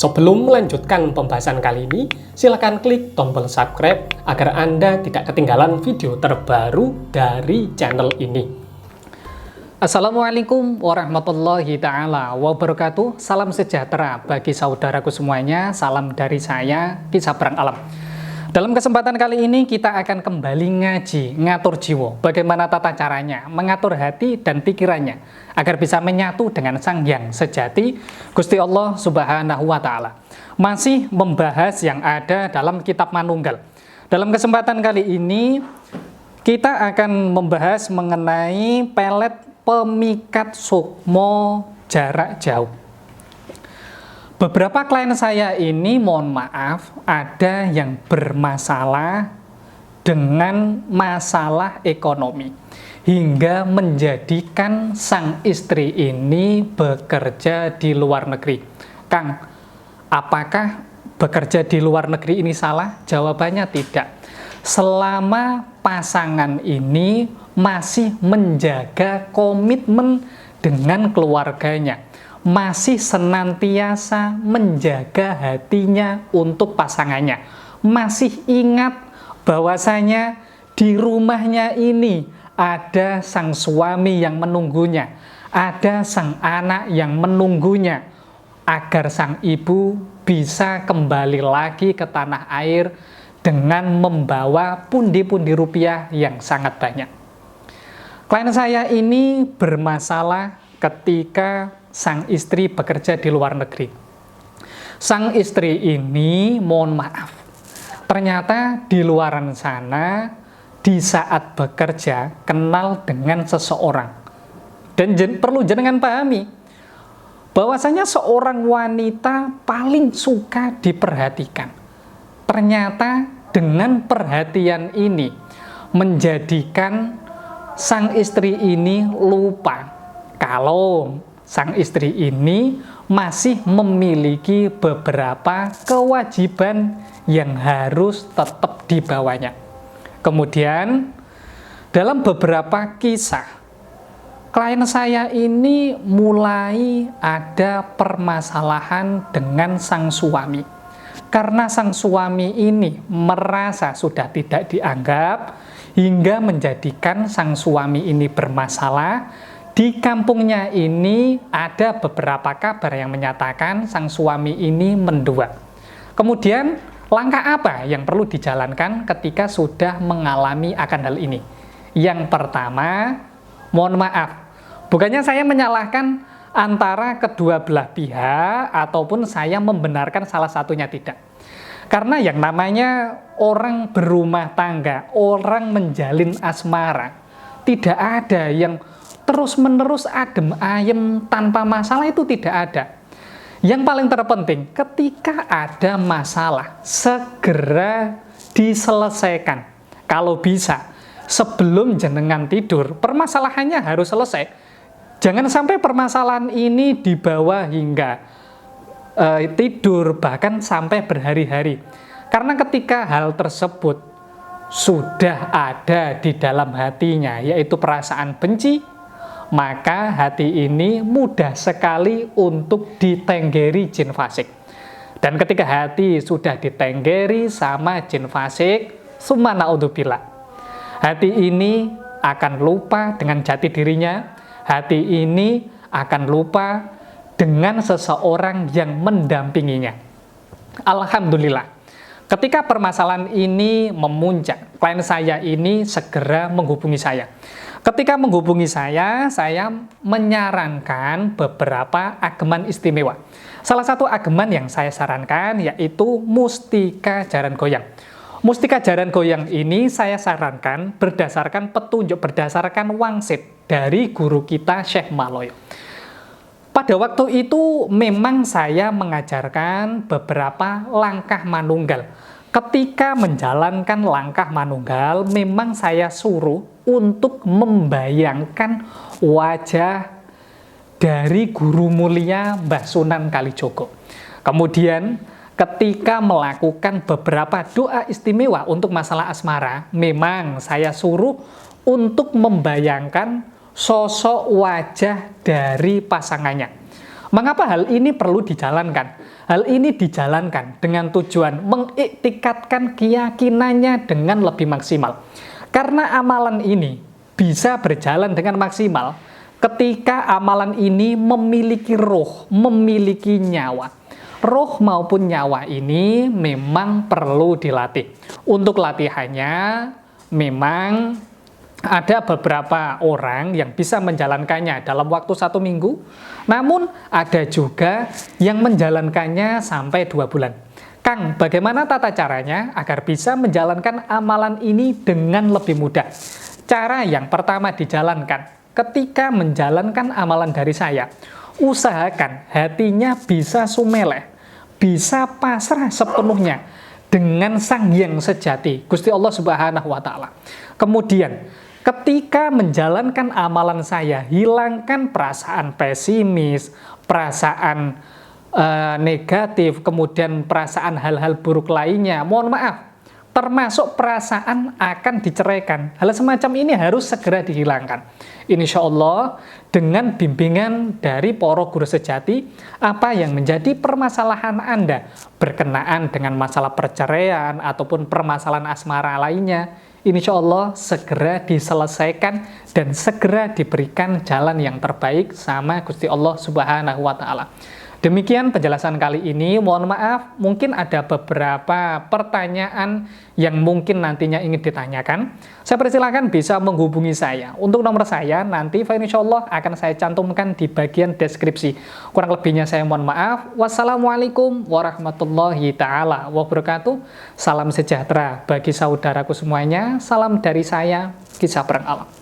Sebelum melanjutkan pembahasan kali ini, silakan klik tombol subscribe agar Anda tidak ketinggalan video terbaru dari channel ini. Assalamualaikum warahmatullahi ta'ala wabarakatuh. Salam sejahtera bagi saudaraku semuanya. Salam dari saya, Kisah Perang Alam. Dalam kesempatan kali ini kita akan kembali ngaji, ngatur jiwa. Bagaimana tata caranya, mengatur hati dan pikirannya agar bisa menyatu dengan Sang Hyang Sejati, Gusti Allah Subhanahu wa Ta'ala. Masih membahas yang ada dalam kitab Manunggal. Dalam kesempatan kali ini kita akan membahas mengenai pelet pemikat sukmo jarak jauh. Beberapa klien saya ini, mohon maaf, ada yang bermasalah dengan masalah ekonomi hingga menjadikan sang istri ini bekerja di luar negeri. Kang, apakah bekerja di luar negeri ini salah? Jawabannya tidak. Selama pasangan ini masih menjaga komitmen dengan keluarganya, masih senantiasa menjaga hatinya untuk pasangannya, masih ingat bahwasanya di rumahnya ini ada sang suami yang menunggunya, ada sang anak yang menunggunya, agar sang ibu bisa kembali lagi ke tanah air dengan membawa pundi-pundi rupiah yang sangat banyak. Klien saya ini bermasalah ketika sang istri bekerja di luar negeri. Sang istri ini, mohon maaf, ternyata di luaran sana, di saat bekerja, kenal dengan seseorang. Dan perlu jenengan pahami, bahwasanya seorang wanita paling suka diperhatikan. Ternyata dengan perhatian ini, menjadikan sang istri ini lupa kalau sang istri ini masih memiliki beberapa kewajiban yang harus tetap dibawanya. Kemudian, dalam beberapa kisah, klien saya ini mulai ada permasalahan dengan sang suami. Karena sang suami ini merasa sudah tidak dianggap, hingga menjadikan sang suami ini bermasalah. Di kampungnya ini ada beberapa kabar yang menyatakan sang suami ini mendua. Kemudian langkah apa yang perlu dijalankan ketika sudah mengalami akan hal ini? Yang pertama, mohon maaf, bukannya saya menyalahkan antara kedua belah pihak ataupun saya membenarkan salah satunya, tidak. Karena yang namanya orang berumah tangga, orang menjalin asmara, tidak ada yang terus-menerus adem ayem tanpa masalah, itu tidak ada. Yang paling terpenting, ketika ada masalah, segera diselesaikan. Kalau bisa, sebelum jenengan tidur, permasalahannya harus selesai. Jangan sampai permasalahan ini dibawa hingga tidur, bahkan sampai berhari-hari. Karena ketika hal tersebut sudah ada di dalam hatinya, yaitu perasaan benci, maka hati ini mudah sekali untuk ditenggeri jin fasik. Dan ketika hati sudah ditenggeri sama jin fasik, summa naudzubillah, hati ini akan lupa dengan jati dirinya, hati ini akan lupa dengan seseorang yang mendampinginya. Alhamdulillah, ketika permasalahan ini memuncak, klien saya ini segera menghubungi saya. Ketika menghubungi saya menyarankan beberapa ageman istimewa. Salah satu ageman yang saya sarankan yaitu Mustika Jaran Goyang. Mustika Jaran Goyang ini saya sarankan berdasarkan petunjuk, berdasarkan wangsit dari guru kita Syekh Maloyo. Pada waktu itu memang saya mengajarkan beberapa langkah manunggal. Ketika menjalankan langkah manunggal, memang saya suruh untuk membayangkan wajah dari guru mulia Mbah Sunan Kalijogo. Kemudian ketika melakukan beberapa doa istimewa untuk masalah asmara, memang saya suruh untuk membayangkan sosok wajah dari pasangannya. Mengapa hal ini perlu dijalankan? Hal ini dijalankan dengan tujuan mengiktikadkan keyakinannya dengan lebih maksimal. Karena amalan ini bisa berjalan dengan maksimal ketika amalan ini memiliki roh, memiliki nyawa. Roh maupun nyawa ini memang perlu dilatih. Untuk latihannya memang ada beberapa orang yang bisa menjalankannya dalam waktu 1 minggu, namun ada juga yang menjalankannya sampai 2 bulan. Kang, bagaimana tata caranya agar bisa menjalankan amalan ini dengan lebih mudah? Cara yang pertama dijalankan, ketika menjalankan amalan dari saya, usahakan hatinya bisa sumeleh, bisa pasrah sepenuhnya dengan Sang Hyang Sejati, Gusti Allah Subhanahu wa Ta'ala. Kemudian, ketika menjalankan amalan saya, hilangkan perasaan pesimis, perasaan negatif, kemudian perasaan hal-hal buruk lainnya. Mohon maaf, termasuk perasaan akan diceraikan. Hal semacam ini harus segera dihilangkan. Insya Allah, dengan bimbingan dari para guru sejati, apa yang menjadi permasalahan Anda berkenaan dengan masalah perceraian ataupun permasalahan asmara lainnya, insya Allah segera diselesaikan dan segera diberikan jalan yang terbaik sama Gusti Allah Subhanahu wa Ta'ala. Demikian penjelasan kali ini. Mohon maaf, mungkin ada beberapa pertanyaan yang mungkin nantinya ingin ditanyakan. Saya persilakan bisa menghubungi saya. Untuk nomor saya nanti insya Allah akan saya cantumkan di bagian deskripsi. Kurang lebihnya saya mohon maaf. Wassalamualaikum warahmatullahi ta'ala wabarakatuh. Salam sejahtera bagi saudaraku semuanya. Salam dari saya, Kisah Perang Alam.